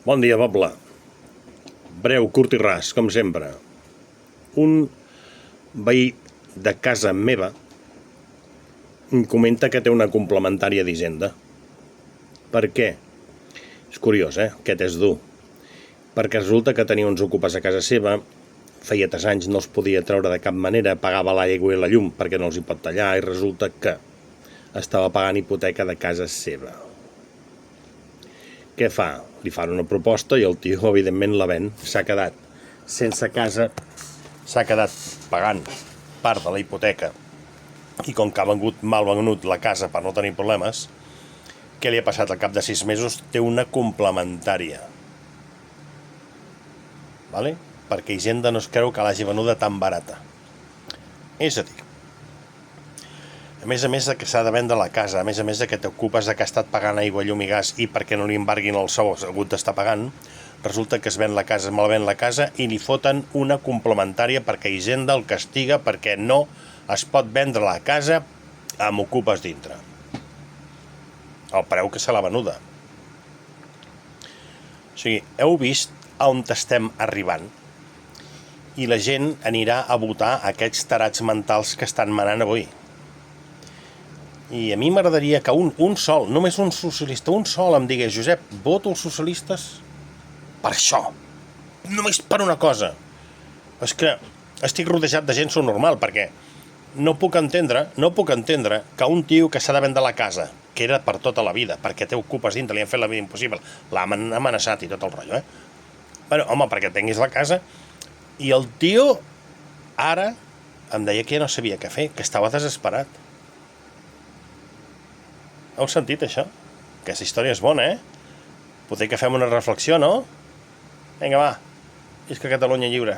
Bon dia, poble. Breu, curt i ras, com sempre. Un veí de casa meva em comenta que té una complementària d'Hisenda. Per què? És curiós, Aquest és dur. Perquè resulta que tenia uns ocupes a casa seva, feia 3 anys no els podia treure de cap manera, pagava l'aigua i la llum perquè no els hi pot tallar, i resulta que estava pagant hipoteca de casa seva. Què fa? Li fan una proposta i el tio, evidentment, la ven. S'ha quedat sense casa, s'ha quedat pagant part de la hipoteca. I com que ha vengut mal venut la casa per no tenir problemes, què li ha passat? Al cap de 6 mesos té una complementària. Vale? Perquè Hisenda no es creu que l'hagi venuda tan barata. És a dir, a més de que s'ha de vendre la casa, a més de que t'ocupes de que ha estat pagant aigua, llum i gas i perquè no li embarguin el sou ha hagut d'estar pagant, resulta que es ven la casa, es malven la casa i li foten una complementària perquè Hisenda el castiga perquè no es pot vendre la casa amb ocupes dintre. El preu que se l'ha venuda. O sigui, heu vist on estem arribant? I la gent anirà a votar aquests tarats mentals que estan manant avui. I a mi m'agradaria que un sol, només un socialista, un sol em digués: Josep, voto els socialistes per això, només per una cosa. És que estic rodejat de gent subnormal, perquè no puc entendre que un tio que s'ha de vendre la casa, que era per tota la vida, perquè té ocupes dintre, li han fet la vida impossible, l'han amenaçat i tot el rotllo, Bueno, home, perquè tinguis la casa, i el tio ara em deia que ja no sabia què fer, que estava desesperat. Heu sentit això? Aquesta història és bona, Potser que fem una reflexió, no? Vinga, va. Visca Catalunya lliure.